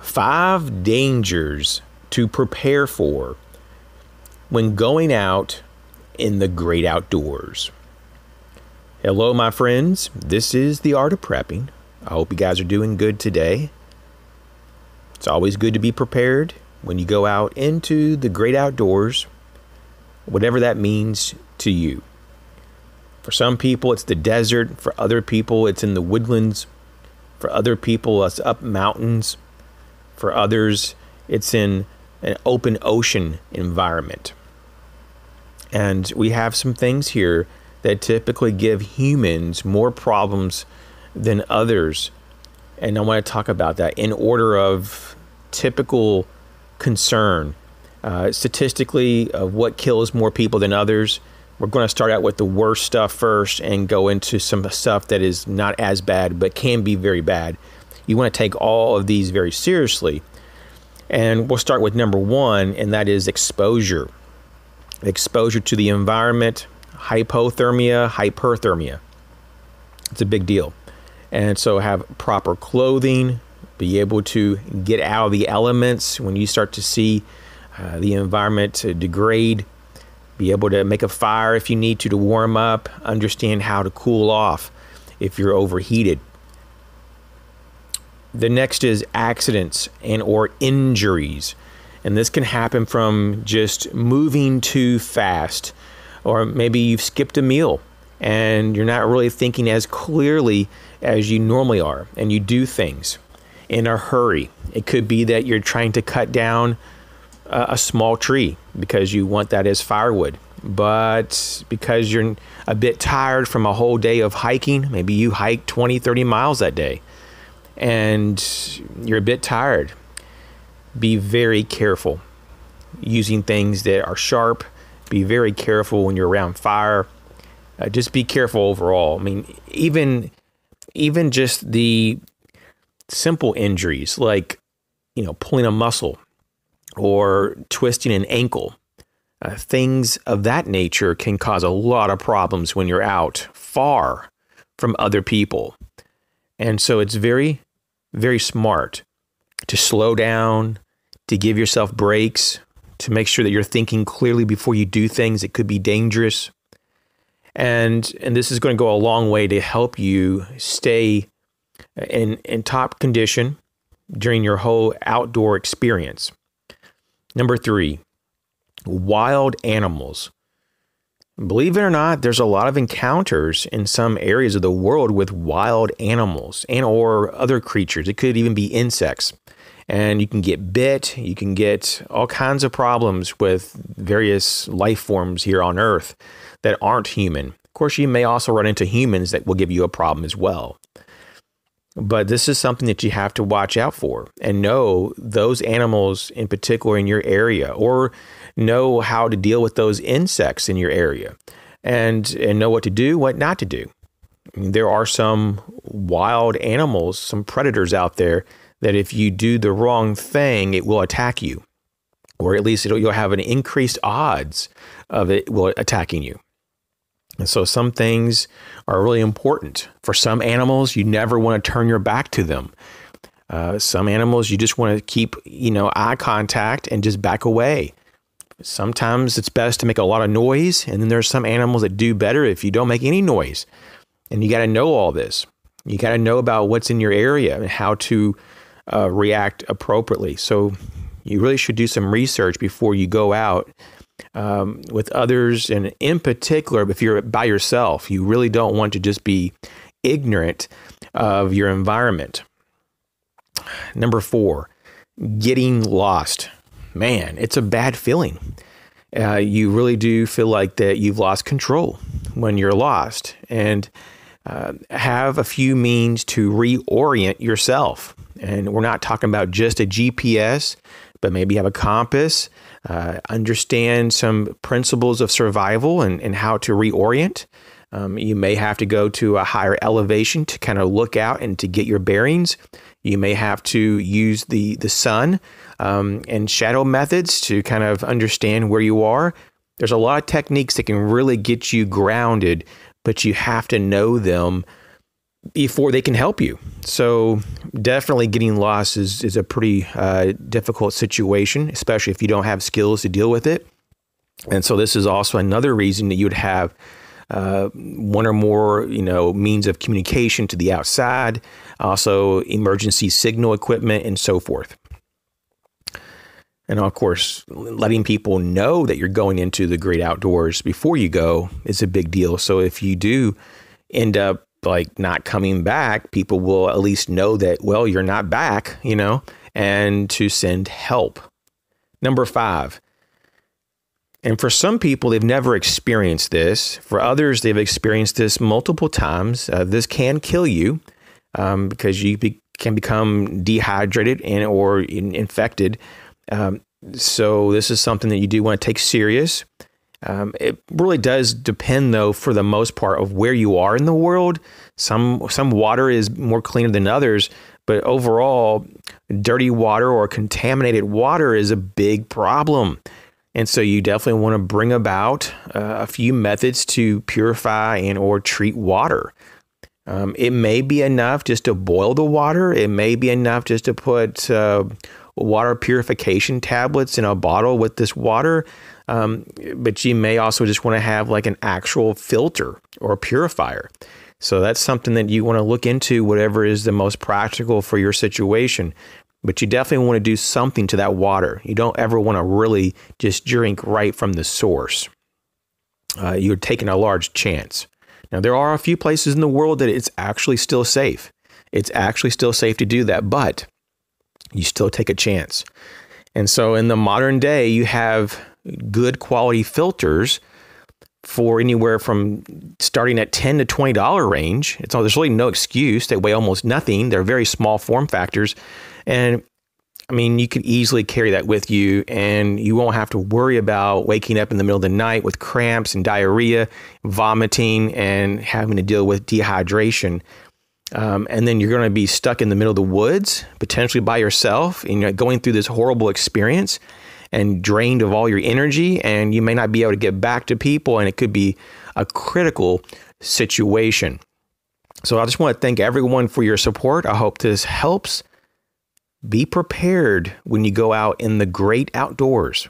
5 dangers to prepare for when going out in the great outdoors. Hello, my friends. This is The Art of Prepping. I hope you guys are doing good today. It's always good to be prepared when you go out into the great outdoors, whatever that means to you. For some people, it's the desert. For other people, it's in the woodlands. For other people, it's up mountains. For others, it's in an open ocean environment. And we have some things here that typically give humans more problems than others. And I want to talk about that in order of typical concern. Statistically, of what kills more people than others, we're going to start out with the worst stuff first and go into some stuff that is not as bad, but can be very bad. You want to take all of these very seriously. And we'll start with number 1, and that is exposure. Exposure to the environment, hypothermia, hyperthermia. It's a big deal. And so have proper clothing, be able to get out of the elements when you start to see the environment degrade, be able to make a fire if you need to warm up, understand how to cool off if you're overheated. The next is accidents and or injuries. And this can happen from just moving too fast, or maybe you've skipped a meal and you're not really thinking as clearly as you normally are, and you do things in a hurry. It could be that you're trying to cut down a small tree because you want that as firewood, but because you're a bit tired from a whole day of hiking, maybe you hiked 20-30 miles that day, and you're a bit tired. Be very careful using things that are sharp. Be very careful when you're around fire. Just be careful overall. I mean, even just the simple injuries like, pulling a muscle or twisting an ankle, things of that nature can cause a lot of problems when you're out far from other people. And so it's very, very smart to slow down, to give yourself breaks, to make sure that you're thinking clearly before you do things that could be dangerous. And this is going to go a long way to help you stay in top condition during your whole outdoor experience. Number 3, wild animals. Believe it or not, there's a lot of encounters in some areas of the world with wild animals and or other creatures. It could even be insects. And you can get bit. You can get all kinds of problems with various life forms here on Earth that aren't human. Of course, you may also run into humans that will give you a problem as well. But this is something that you have to watch out for and know those animals in particular in your area, or know how to deal with those insects in your area, and know what to do, what not to do. I mean, there are some wild animals, some predators out there that if you do the wrong thing, it will attack you, or at least you'll have an increased odds of it will attacking you. And so some things are really important. For some animals, you never want to turn your back to them. Some animals, you just want to keep, eye contact and just back away. Sometimes it's best to make a lot of noise. And then there's some animals that do better if you don't make any noise. And you got to know all this. You got to know about what's in your area and how to react appropriately. So you really should do some research before you go out with others, and in particular, if you're by yourself, you really don't want to just be ignorant of your environment. Number 4, getting lost. Man, it's a bad feeling. You really do feel like that you've lost control when you're lost, and have a few means to reorient yourself. And we're not talking about just a GPS, but maybe have a compass, understand some principles of survival and how to reorient. You may have to go to a higher elevation to kind of look out and to get your bearings. You may have to use the sun and shadow methods to kind of understand where you are. There's a lot of techniques that can really get you grounded, but you have to know them before they can help you. So definitely getting lost is a pretty difficult situation, especially if you don't have skills to deal with it. And so this is also another reason that you would have one or more, means of communication to the outside, also emergency signal equipment and so forth. And of course, letting people know that you're going into the great outdoors before you go is a big deal. So if you do end up like not coming back, people will at least know that, well, you're not back, and to send help. Number 5. And for some people, they've never experienced this. For others, they've experienced this multiple times. This can kill you because you can become dehydrated and or infected. So this is something that you do want to take serious. It really does depend, though, for the most part, of where you are in the world. Some water is more cleaner than others, but overall, dirty water or contaminated water is a big problem. And so you definitely want to bring about a few methods to purify and or treat water. It may be enough just to boil the water. It may be enough just to put water purification tablets in a bottle with this water. But you may also just want to have like an actual filter or purifier. So that's something that you want to look into, whatever is the most practical for your situation. But you definitely want to do something to that water. You don't ever want to really just drink right from the source. You're taking a large chance. Now, there are a few places in the world that it's actually still safe. It's actually still safe to do that, but you still take a chance. And so in the modern day, you have good quality filters for anywhere from starting at $10 to $20 range. There's really no excuse. They weigh almost nothing. They're very small form factors. And I mean, you could easily carry that with you and you won't have to worry about waking up in the middle of the night with cramps and diarrhea, vomiting, and having to deal with dehydration. And then you're going to be stuck in the middle of the woods, potentially by yourself, and you're going through this horrible experience and drained of all your energy, and you may not be able to get back to people, and it could be a critical situation. So I just want to thank everyone for your support. I hope this helps. Be prepared when you go out in the great outdoors.